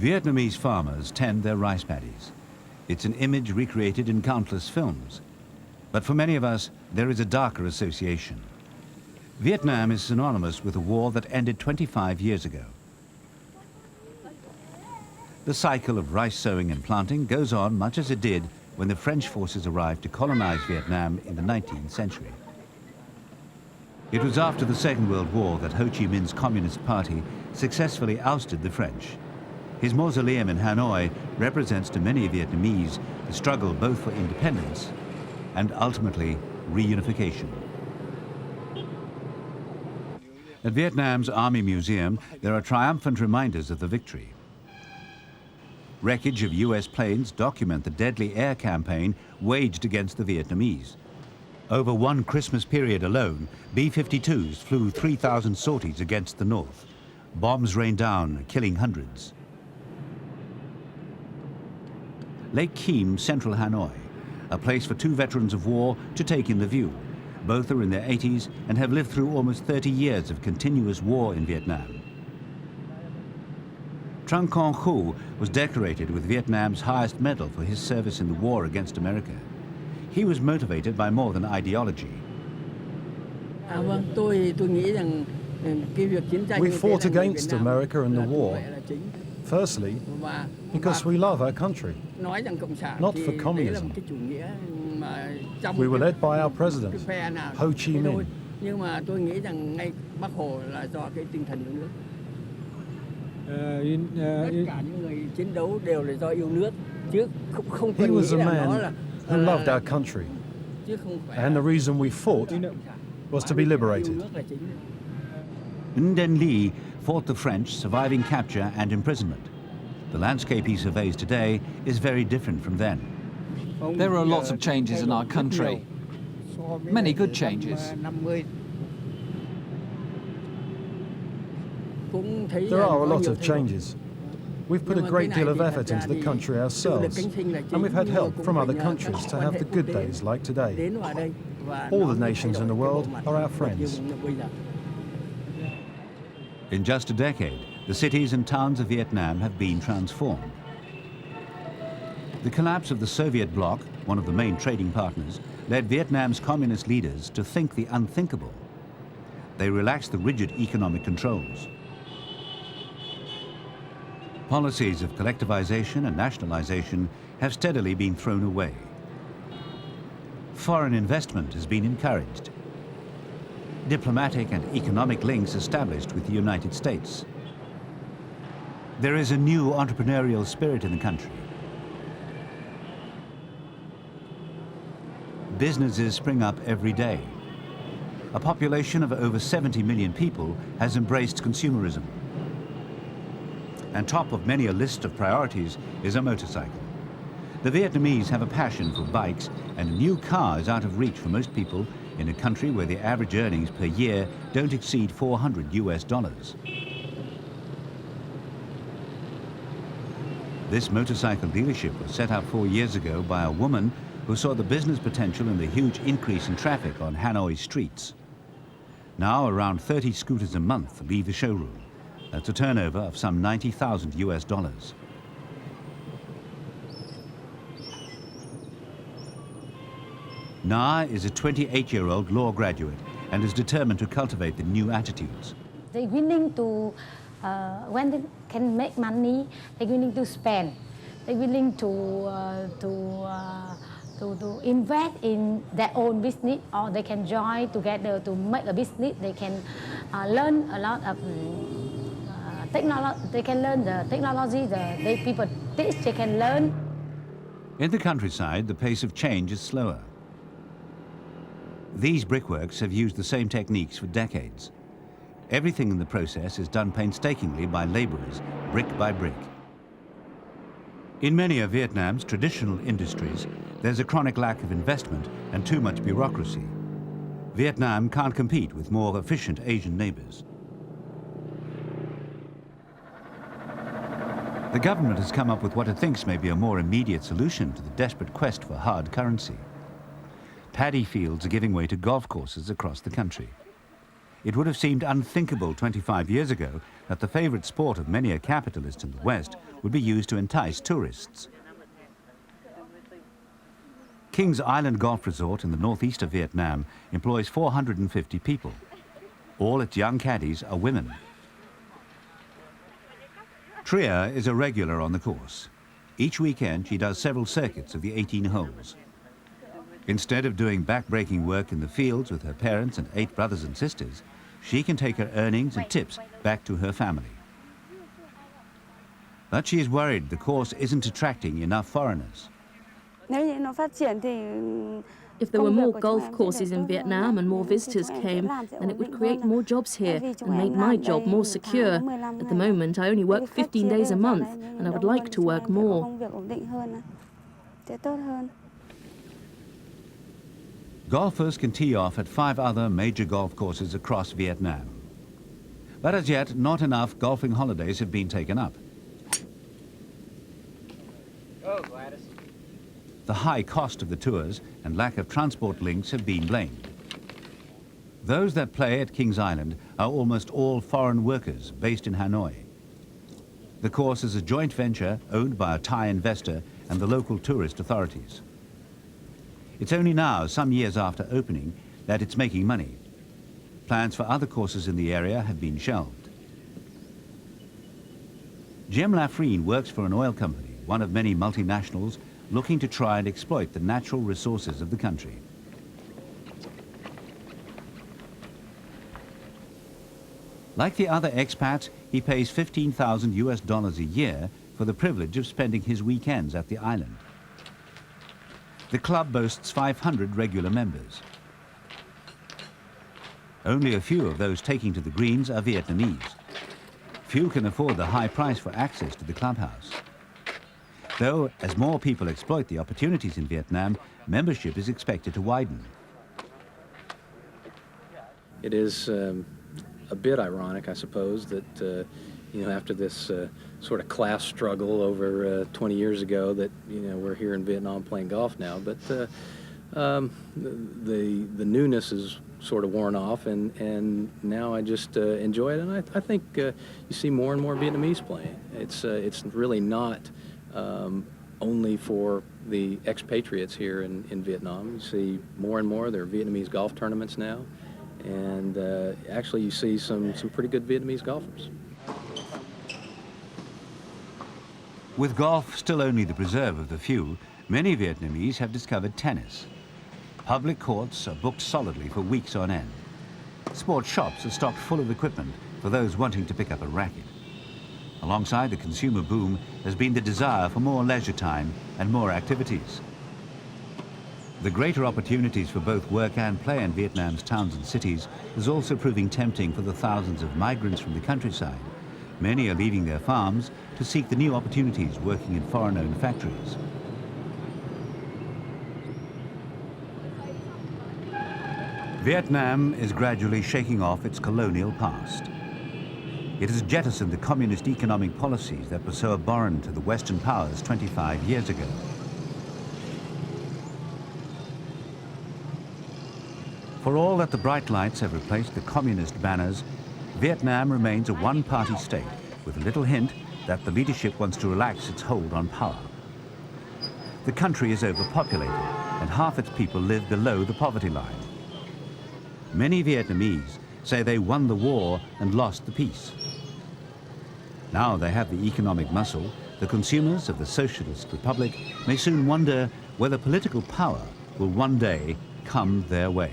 Vietnamese farmers tend their rice paddies. It's an image recreated in countless films. But for many of us, there is a darker association. Vietnam is synonymous with a war that ended 25 years ago. The cycle of rice sowing and planting goes on much as it did when the French forces arrived to colonize Vietnam in the 19th century. It was after the Second World War that Ho Chi Minh's Communist Party successfully ousted the French. His mausoleum in Hanoi represents to many Vietnamese the struggle both for independence and ultimately reunification. At Vietnam's Army Museum, there are triumphant reminders of the victory. Wreckage of US planes document the deadly air campaign waged against the Vietnamese. Over one Christmas period alone, B-52s flew 3,000 sorties against the north. Bombs rained down, killing hundreds. Lake Kiem, central Hanoi, a place for two veterans of war to take in the view. Both are in their 80s and have lived through almost 30 years of continuous war in Vietnam. Trung Con Khu was decorated with Vietnam's highest medal for his service in the war against America. He was motivated by more than ideology. We fought against America in the war. Firstly, because we love our country, not for communism. We were led by our president, Ho Chi Minh. He was a man who loved our country, and the reason we fought was to be liberated. Nguyen Ly fought the French, surviving capture and imprisonment. The landscape he surveys today is very different from then. There are lots of changes in our country, many good changes. There are a lot of changes. We've put a great deal of effort into the country ourselves, and we've had help from other countries to have the good days like today. All the nations in the world are our friends. In just a decade, the cities and towns of Vietnam have been transformed. The collapse of the Soviet bloc, one of the main trading partners, led Vietnam's communist leaders to think the unthinkable. They relaxed the rigid economic controls. Policies of collectivization and nationalization have steadily been thrown away. Foreign investment has been encouraged. Diplomatic and economic links established with the United States. There is a new entrepreneurial spirit in the country. Businesses spring up every day. A population of over 70 million people has embraced consumerism. And top of many a list of priorities is a motorcycle. The Vietnamese have a passion for bikes, and a new car is out of reach for most people in a country where the average earnings per year don't exceed $400 US. This motorcycle dealership was set up 4 years ago by a woman who saw the business potential in the huge increase in traffic on Hanoi's streets. Now around 30 scooters a month leave the showroom. That's a turnover of some $90,000 US. Na is a 28-year-old law graduate and is determined to cultivate the new attitudes. They're willing to, when they can make money, they're willing to spend. They're willing to invest in their own business, or they can join together to make a business. They can learn a lot of technology. They can learn the technology the people teach. They can learn. In the countryside, the pace of change is slower. These brickworks have used the same techniques for decades. Everything in the process is done painstakingly by laborers, brick by brick. In many of Vietnam's traditional industries, there's a chronic lack of investment and too much bureaucracy. Vietnam can't compete with more efficient Asian neighbors. The government has come up with what it thinks may be a more immediate solution to the desperate quest for hard currency. Paddy fields are giving way to golf courses across the country. it would have seemed unthinkable 25 years ago that the favorite sport of many a capitalist in the West would be used to entice tourists. Kings Island Golf Resort in the northeast of Vietnam employs 450 people. All its young caddies are women. Tria is a regular on the course. Each weekend she does several circuits of the 18 holes. Instead of doing back-breaking work in the fields with her parents and 8 brothers and sisters, she can take her earnings and tips back to her family. But she is worried the course isn't attracting enough foreigners. If there were more golf courses in Vietnam and more visitors came, then it would create more jobs here and make my job more secure. At the moment, I only work 15 days a month, and I would like to work more. Golfers can tee off at 5 other major golf courses across Vietnam. But as yet, not enough golfing holidays have been taken up. The high cost of the tours and lack of transport links have been blamed. Those that play at Kings Island are almost all foreign workers based in Hanoi. The course is a joint venture owned by a Thai investor and the local tourist authorities. It's only now, some years after opening, that it's making money. Plans for other courses in the area have been shelved. Jim Lafrine works for an oil company, one of many multinationals looking to try and exploit the natural resources of the country. Like the other expats, he pays $15,000 a year for the privilege of spending his weekends at the island. The club boasts 500 regular members. Only a few of those taking to the greens are Vietnamese. Few can afford the high price for access to the clubhouse. Though, as more people exploit the opportunities in Vietnam, membership is expected to widen. It is a bit ironic, I suppose, that after this sort of class struggle over 20 years ago, that we're here in Vietnam playing golf now. But the newness is sort of worn off, and now I just enjoy it. And I think you see more and more Vietnamese playing. It's really not only for the expatriates here in Vietnam. You see more and more. There are Vietnamese golf tournaments now, and actually you see some pretty good Vietnamese golfers. With golf still only the preserve of the few, many Vietnamese have discovered tennis. Public courts are booked solidly for weeks on end. Sports shops are stocked full of equipment for those wanting to pick up a racket. Alongside the consumer boom has been the desire for more leisure time and more activities. The greater opportunities for both work and play in Vietnam's towns and cities is also proving tempting for the thousands of migrants from the countryside. Many are leaving their farms to seek the new opportunities working in foreign-owned factories. Vietnam is gradually shaking off its colonial past. It has jettisoned the communist economic policies that were so abhorrent to the Western powers 25 years ago. For all that the bright lights have replaced the communist banners, Vietnam remains a one-party state with a little hint that the leadership wants to relax its hold on power. The country is overpopulated and half its people live below the poverty line. Many Vietnamese say they won the war and lost the peace. Now they have the economic muscle, the consumers of the Socialist Republic may soon wonder whether political power will one day come their way.